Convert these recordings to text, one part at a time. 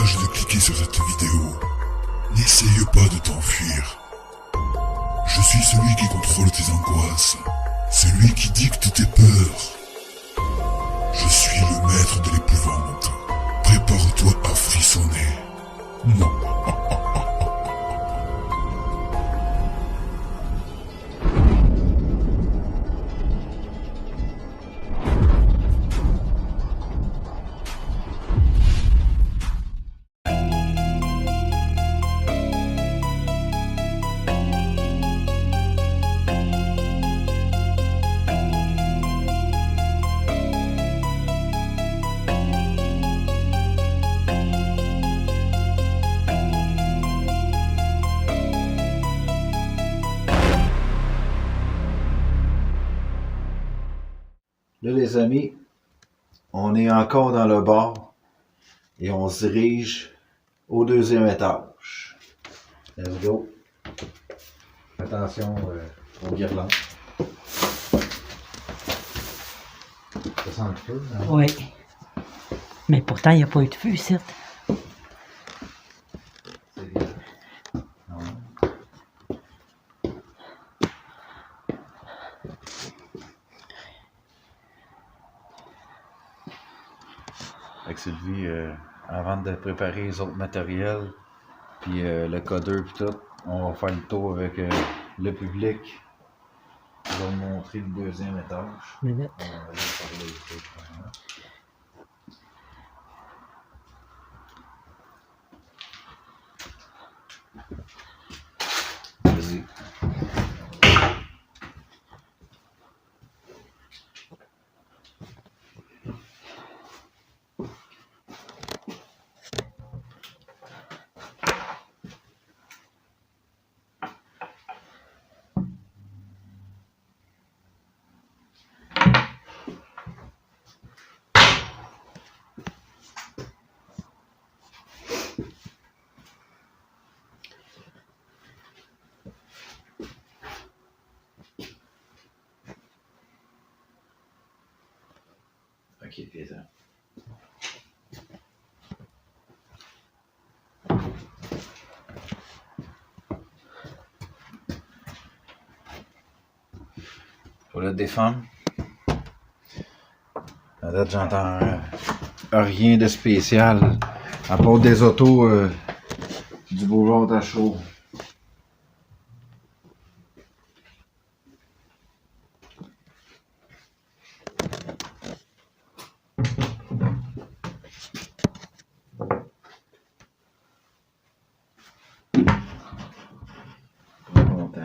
courage de cliquer sur cette vidéo. N'essaye pas de t'enfuir. Je suis celui qui contrôle tes angoisses, celui qui dicte tes peurs. Je suis le maître de l'épouvante. Prépare-toi à frissonner. Là, les amis, on est encore dans le bar et on se dirige au deuxième étage. Let's go. Attention aux guirlandes. Ça sent le feu, hein? Oui. Mais pourtant, il n'y a pas eu de feu ici. C'est bien. Non. Fait que Sylvie, avant de préparer les autres matériels, puis le codeur puis tout, on va faire le tour avec le public. On va montrer le deuxième étage. Minute. On va aller parler ici, vraiment. Vas-y. Ok, viens. Pour le défendre. À date, j'entends rien de spécial. À part des autos du boulevard à chaud. Pas content.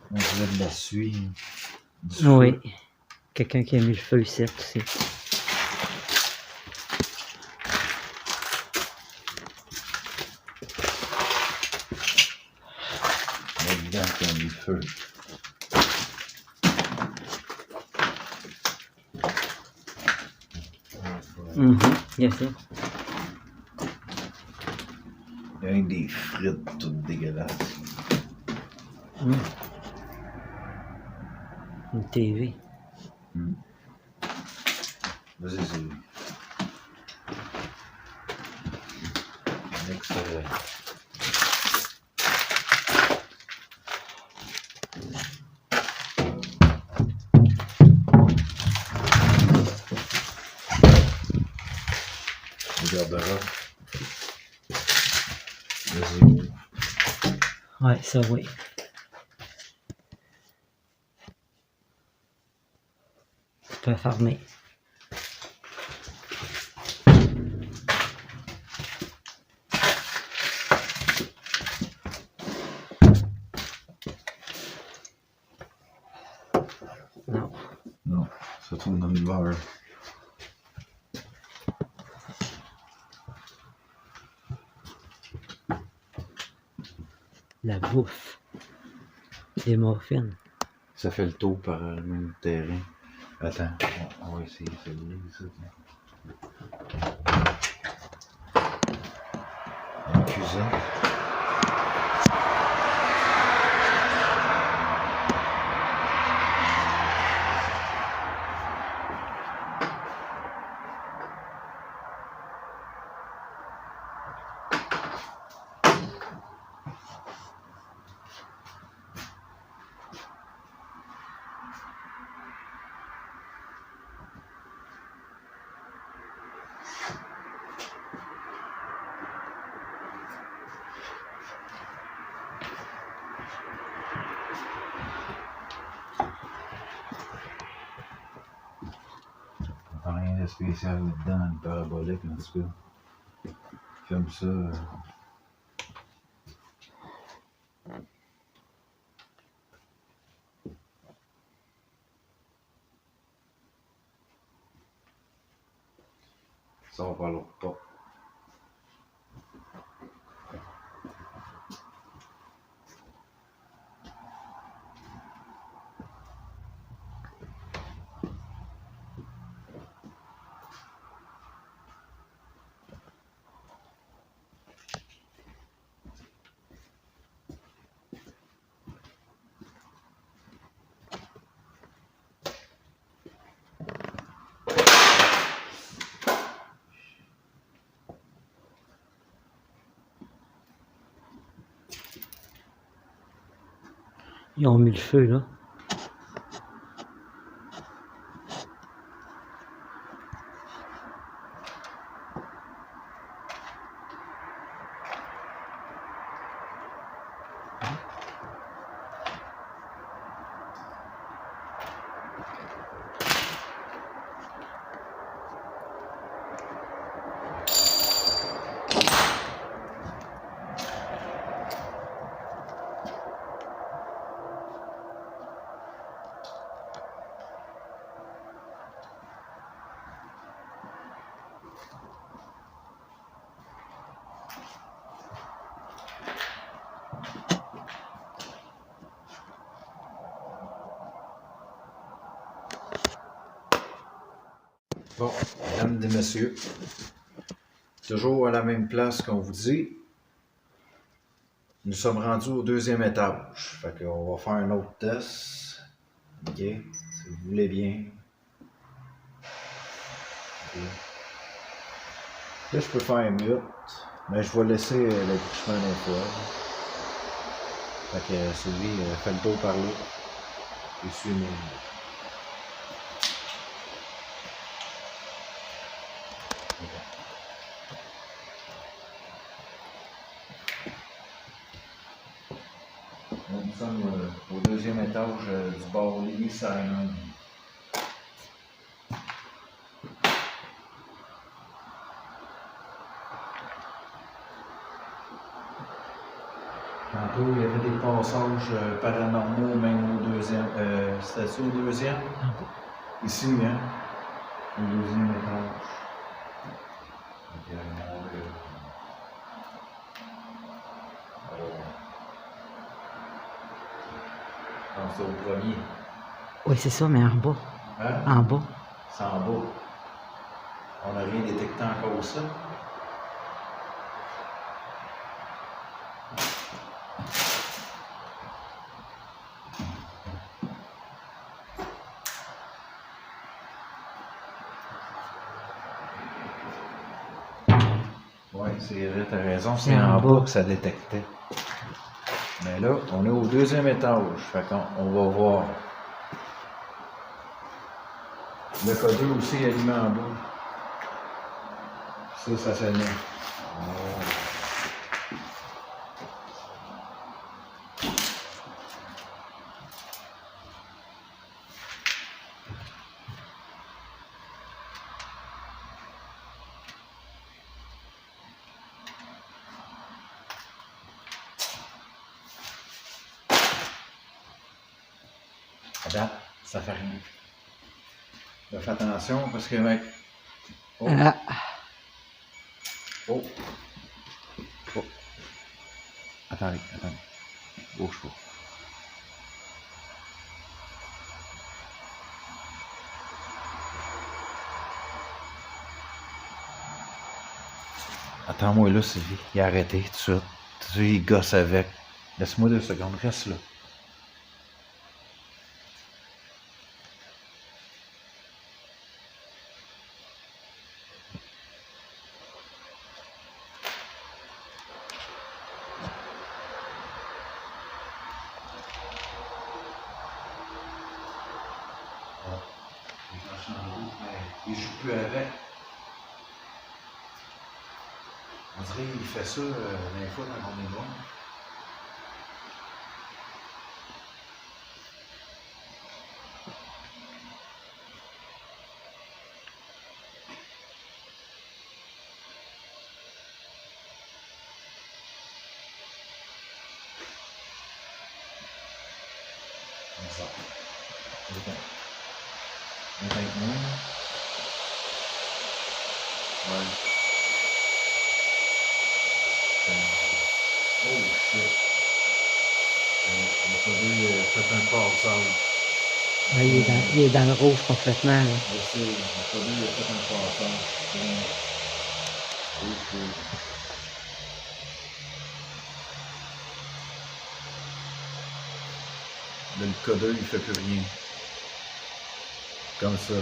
On dirait de la suie. Du feu. Oui. Quelqu'un qui a mis le feu ici aussi. Là-dedans qu'on a mis le feu. Bien sûr. Il y a rien que des frites toutes dégueulasses. Une TV. Vas-y, c'est... Next, garde-robe. Vas-y. Ouais, ça oui. Tu peux fermer. Non. Non, ça tourne dans le beurre. La bouffe. Des muffins. Ça fait le tour par le même terrain. Attends, on va essayer celui-là. La cuisine. Rien de spécial là-dedans, une parabolique en tout cas. Comme ça. Ça va pas l'autre pas. Ils ont mis le feu, là. Bon, mesdames et messieurs, toujours à la même place qu'on vous dit. Nous sommes rendus au 2e étage. Fait qu'on va faire un autre test. OK? Si vous voulez bien. OK. Là, je peux faire mute, mais je vais laisser le bruissement d'un fois. Fait que Sylvie, fait le tour par là. Et suis-moi. Nous sommes au 2e étage du bar Lee Simon. Tantôt, il y avait des passages paranormaux, même au 2e. C'était-tu au 2e? Ici, hein? Au 2e étage. C'est au premier. Oui, c'est ça, mais en bas. Hein? En bas. C'est en bas. On n'a rien détecté encore ça. Oui, c'est vrai, t'as raison, c'est en bas que ça détectait. Mais là, on est au 2e étage, fait qu'on va voir. Le codeur aussi est allumé en bas. Ça s'allume. Attends, Ça fait rien. Là, fais attention parce que, mec. Oh. Ah, Oh. Oh. Attendez. Bouge pas. Attends-moi là, Sylvie. Il a arrêté tout de suite. Tu sais, il gosse avec. Laisse-moi 2 secondes. Reste là. Il joue plus avec. On dirait qu'il fait ça des fois quand on est bon. Comme ça. Éteins-moi. Ouais. Oh shit. On a pas vu, fait un passage. ouais, il est dans le rouge complètement. Là. Je sais, on a pas vu, fait un passage. Oh shit. Là, le codeur, il fait plus rien. Comme ça.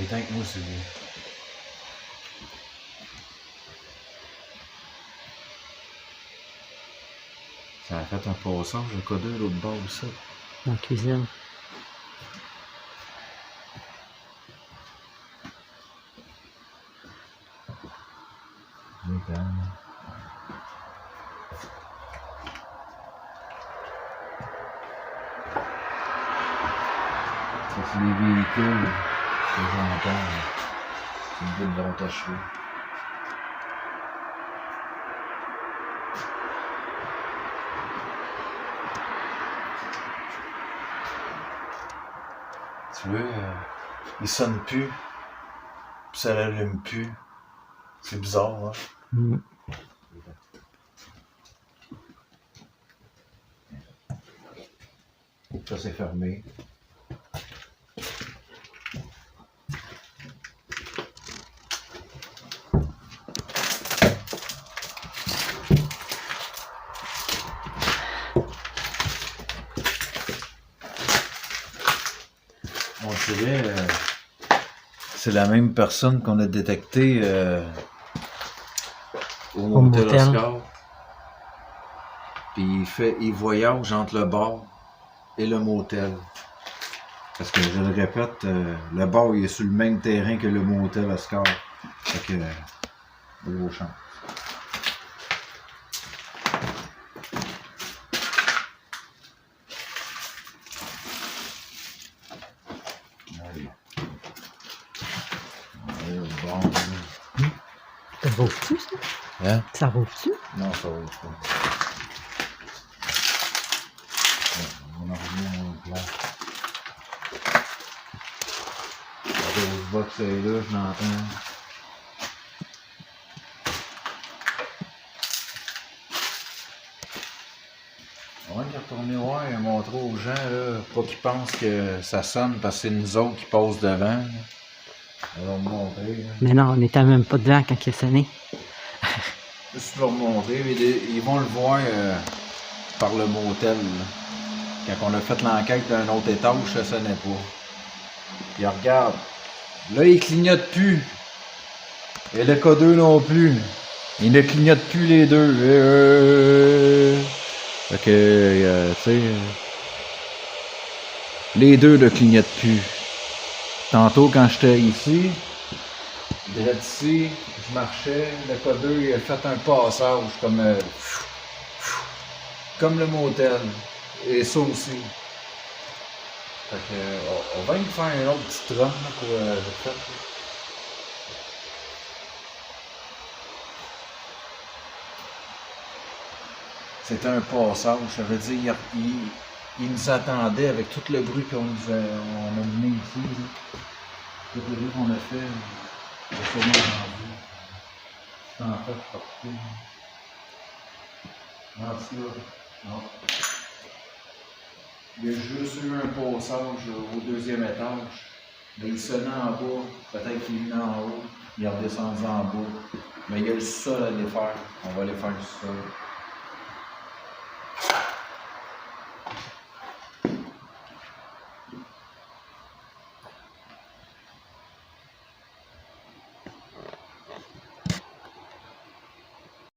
Éteins-moi celui. Ça a fait un passage, le codeur, l'autre bord aussi. Dans la cuisine. Ça, c'est les véhicules que j'entends. C'est une boule de honte à cheveux. Tu vois, il sonne plus, puis ça l'allume plus. C'est bizarre, hein? Mm. Ça, c'est fermé. On dirait, c'est la même personne qu'on a détectée au motel motel. Oscar. Puis il voyage entre le bar et le motel. Parce que je le répète, le bar il est sur le même terrain que le motel Oscar. Fait que gros chance. Allez. Allez, bon. Ça rouvre-tu, ça? Hein? Ça rouvre-tu? Non, ça va pas. On en revient au plan. Le box est là, je l'entends. On va y retourner voir et montrer aux gens, là, pas qu'ils pensent que ça sonne parce que c'est nous autres qui passent devant. On va leur montrer. Là. Mais non, on n'était même pas devant quand il a sonné. Juste leur montrer, mais ils vont le voir par le motel. Là. Quand on a fait l'enquête d'un autre étage, ça sonnait pas. Puis regarde, là il clignote plus. Et le codeur non plus. Il ne clignote plus les deux. Fait que, tu sais, les deux ne clignotent plus. Tantôt quand j'étais ici, direct ici, je marchais, le codeur il a fait un passage comme le motel. Et ça aussi. Fait que, on va y faire un autre petit run là, pour le fait. C'était un passage. Ça veut dire il nous attendait avec tout le bruit on a mené ici. Là. Tout le bruit qu'on a fait, il a sûrement rendu. C'est en fait partout. Non, ça, non. Il y a juste eu un passage au deuxième étage. Mais il sonnait en bas. Peut-être qu'il venait en haut. Il est redescendu en bas. Mais il y a le sol à défaire. On va aller faire le sol.